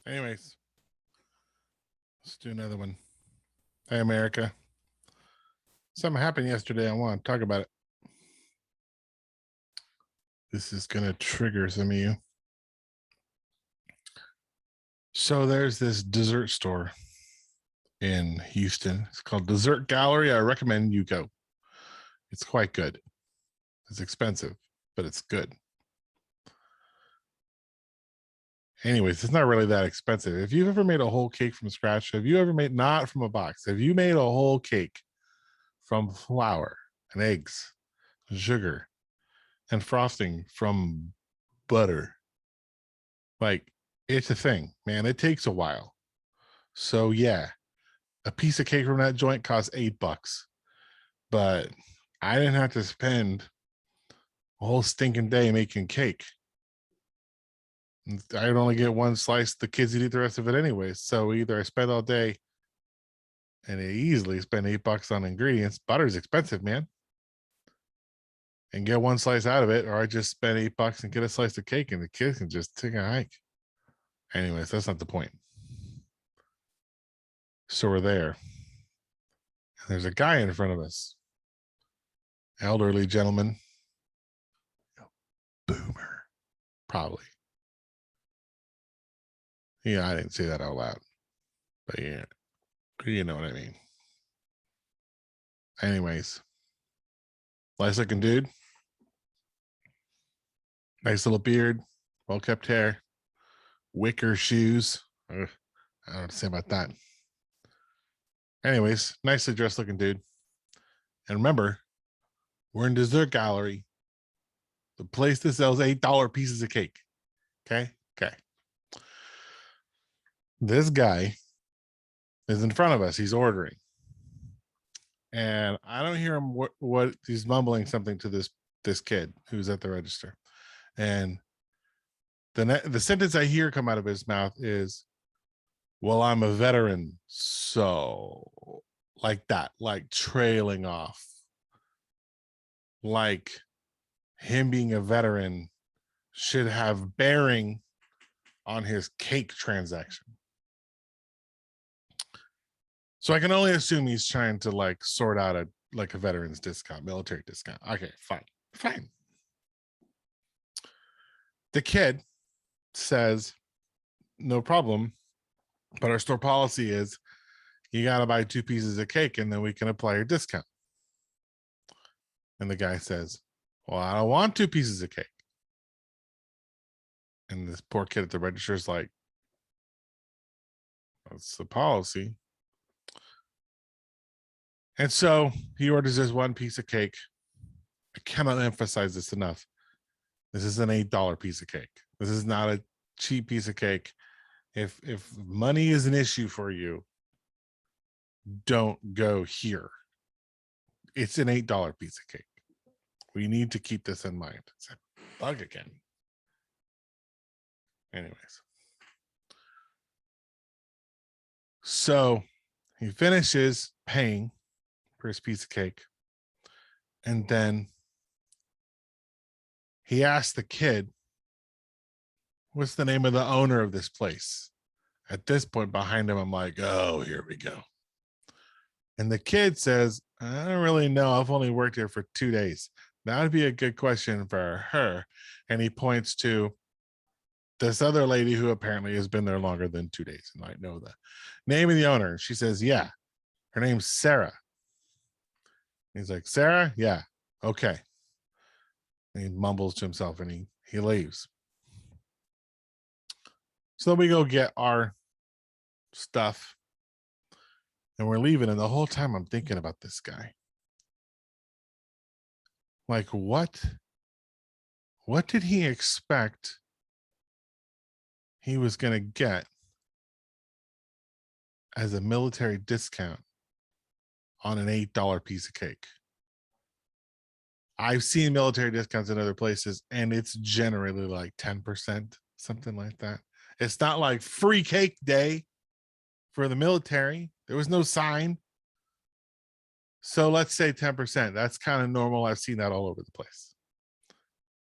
Anyways, let's do another one. Hey, America. Something happened yesterday. I want to talk about it. This is going to trigger some of you. So there's this dessert store in Houston. It's called Dessert Gallery. I recommend you go. It's quite good. It's expensive, but it's good. Anyways, it's not really that expensive. If you've ever made a whole cake from scratch, have you ever made, not from a box, have you made a whole cake from flour and eggs, sugar, and frosting from butter? Like, it's a thing, man. It takes a while. So yeah, a piece of cake from that joint costs $8, but I didn't have to spend a whole stinking day making cake. I'd only get one slice. The kids would eat the rest of it anyway. So either I spend all day and I easily spend $8 on ingredients. Butter's expensive, man. And get one slice out of it, or I just spend $8 and get a slice of cake and the kids can just take a hike. Anyways, that's not the point. So we're there. And there's a guy in front of us. Elderly gentleman. Boomer. Probably. Yeah, I didn't say that out loud. But yeah, you know what I mean. Anyways. Nice looking dude. Nice little beard. Well kept hair. Wicker shoes. I don't know what to say about that. Anyways, nicely dressed looking dude. And remember, we're in Dessert Gallery, the place that sells $8 pieces of cake. Okay. This guy is in front of us. He's ordering. And I don't hear him what he's mumbling something to this kid who's at the register. And the sentence I hear come out of his mouth is, well, I'm a veteran. So like that, like trailing off. Like him being a veteran should have bearing on his cake transaction. So I can only assume he's trying to like sort out a veteran's discount, military discount. Okay, fine. The kid says, no problem, but our store policy is you got to buy 2 pieces of cake and then we can apply your discount. And the guy says, well, I don't want 2 pieces of cake. And this poor kid at the register is like, that's the policy. And so he orders this 1 piece of cake. I cannot emphasize this enough. This is an $8 piece of cake. This is not a cheap piece of cake. If money is an issue for you, don't go here. It's an $8 piece of cake. We need to keep this in mind. It's a bug again. Anyways. So he finishes paying for his piece of cake. And then he asked the kid, what's the name of the owner of this place? At this point behind him, I'm like, oh, here we go. And the kid says, I don't really know. I've only worked here for 2 days. That would be a good question for her. And he points to this other lady who apparently has been there longer than 2 days. And I know the name of the owner. She says, yeah, her name's Sarah. He's like, Sarah? Yeah. Okay. And he mumbles to himself and he leaves. So we go get our stuff and we're leaving. And the whole time I'm thinking about this guy. Like, what did he expect he was going to get as a military discount on an $8 piece of cake? I've seen military discounts in other places and it's generally like 10%, something like that. It's not like free cake day for the military. There was no sign. So let's say 10%. That's kind of normal. I've seen that all over the place.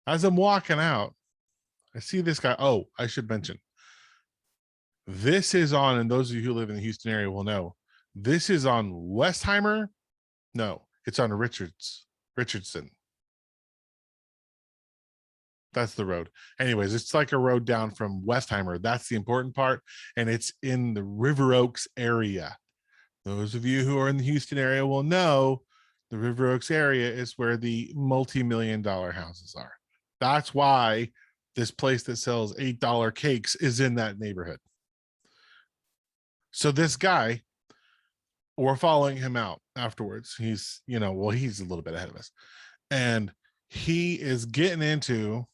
As I'm walking out, I see this guy. Oh, I should mention, This is on, and those of you who live in the Houston area will know, this is on Westheimer. No, it's on Richardson. That's the road. Anyways, it's like a road down from Westheimer. That's the important part. And it's in the River Oaks area. Those of you who are in the Houston area will know the River Oaks area is where the multi-million-dollar houses are. That's why this place that sells $8 cakes is in that neighborhood. So this guy, we're following him out afterwards. He's, well, he's a little bit ahead of us. And he is getting into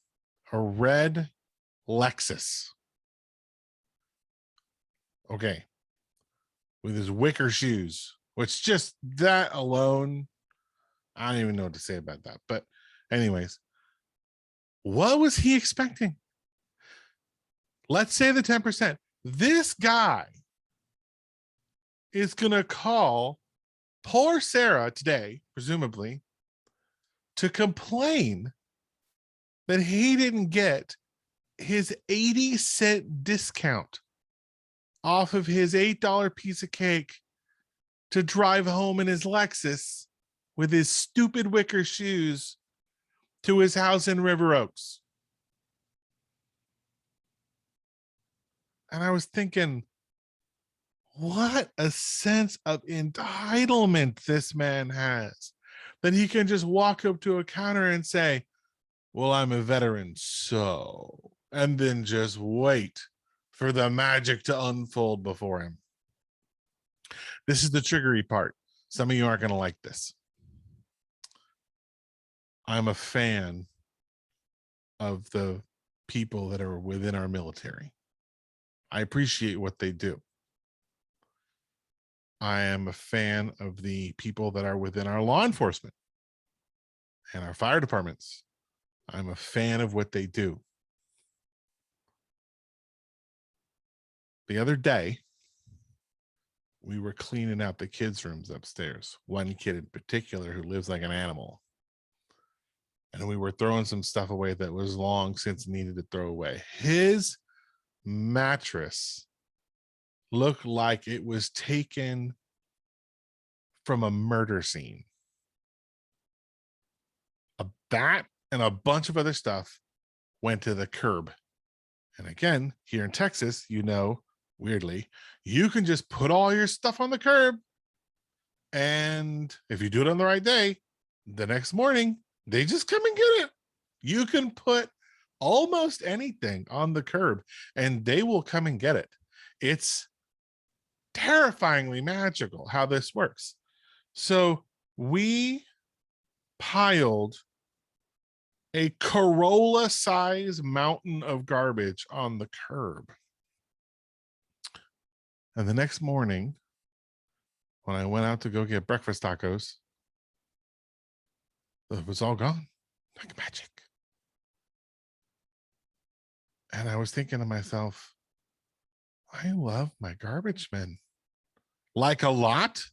a red Lexus. Okay. With his wicker shoes, which just that alone, I don't even know what to say about that. But anyways, what was he expecting? Let's say the 10%. This guy is going to call poor Sarah today, presumably, to complain that he didn't get his 80-cent discount off of his $8 piece of cake to drive home in his Lexus with his stupid wicker shoes to his house in River Oaks. And I was thinking, what a sense of entitlement this man has, that he can just walk up to a counter and say, well, I'm a veteran, so, and then just wait for the magic to unfold before him. This is the triggery part. Some of you aren't going to like this. I'm a fan of the people that are within our military. I appreciate what they do. I am a fan of the people that are within our law enforcement and our fire departments. I'm a fan of what they do. The other day, we were cleaning out the kids' rooms upstairs. One kid in particular who lives like an animal. And we were throwing some stuff away that was long since needed to throw away. His mattress looked like it was taken from a murder scene. That and a bunch of other stuff went to the curb. And again, here in Texas, weirdly, you can just put all your stuff on the curb. And if you do it on the right day, the next morning, they just come and get it. You can put almost anything on the curb and they will come and get it. It's terrifyingly magical how this works. So we piled a Corolla-sized mountain of garbage on the curb. And the next morning, when I went out to go get breakfast tacos, it was all gone like magic. And I was thinking to myself, I love my garbage men. Like a lot.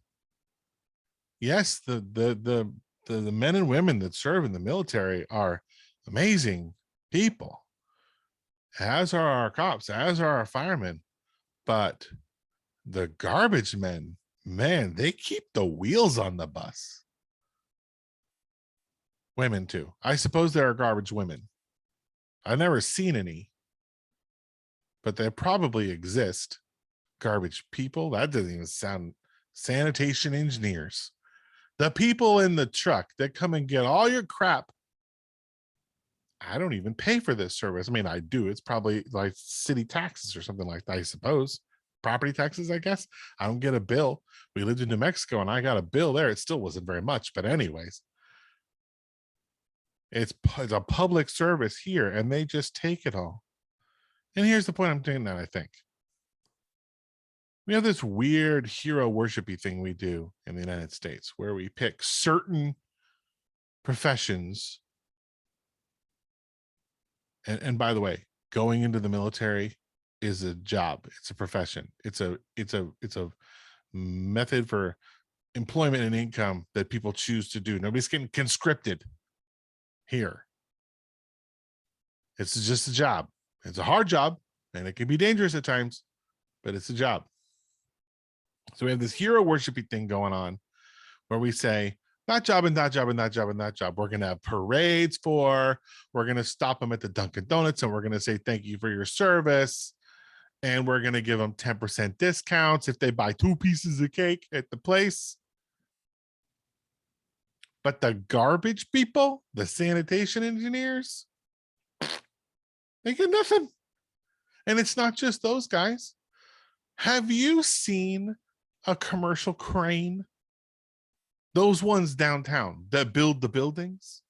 Yes, the men and women that serve in the military are amazing people, as are our cops, as are our firemen. But the garbage men, man, they keep the wheels on the bus. Women too. I suppose there are garbage women. I've never seen any, but they probably exist. Garbage people, that doesn't even sound. Sanitation engineers, the people in the truck that come and get all your crap. I don't even pay for this service. I mean, I do. It's probably like city taxes or something like that, I suppose. Property taxes, I guess. I don't get a bill. We lived in New Mexico and I got a bill there. It still wasn't very much, but anyways, it's a public service here and they just take it all. And here's the point I'm doing that, I think. We have this weird hero worshipy thing we do in the United States where we pick certain professions. And by the way, going into the military is a job. It's a profession. It's a method for employment and income that people choose to do. Nobody's getting conscripted here. It's just a job. It's a hard job and it can be dangerous at times, but it's a job. So we have this hero worshiping thing going on where we say, that job and that job and that job and that job. We're going to have parades for, we're going to stop them at the Dunkin' Donuts and we're going to say, thank you for your service. And we're going to give them 10% discounts if they buy 2 pieces of cake at the place. But the garbage people, the sanitation engineers, they get nothing. And it's not just those guys. Have you seen a commercial crane? Those ones downtown that build the buildings?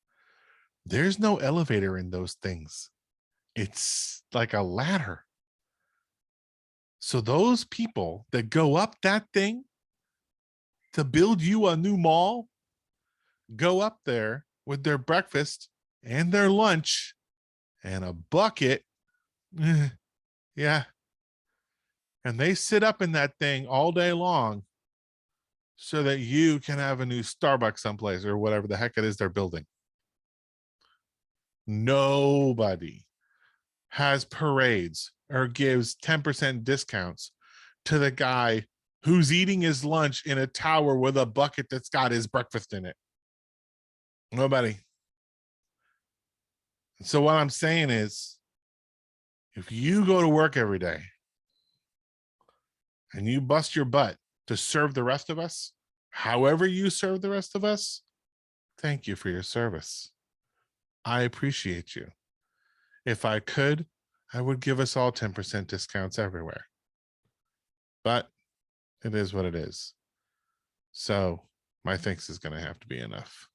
There's no elevator in those things. It's like a ladder. So those people that go up that thing to build you a new mall go up there with their breakfast and their lunch and a bucket. Yeah. And they sit up in that thing all day long so that you can have a new Starbucks someplace or whatever the heck it is they're building. Nobody has parades or gives 10% discounts to the guy who's eating his lunch in a tower with a bucket that's got his breakfast in it. Nobody. So what I'm saying is, if you go to work every day and you bust your butt to serve the rest of us, however you serve the rest of us, thank you for your service. I appreciate you. If I could, I would give us all 10% discounts everywhere. But it is what it is. So my thanks is going to have to be enough.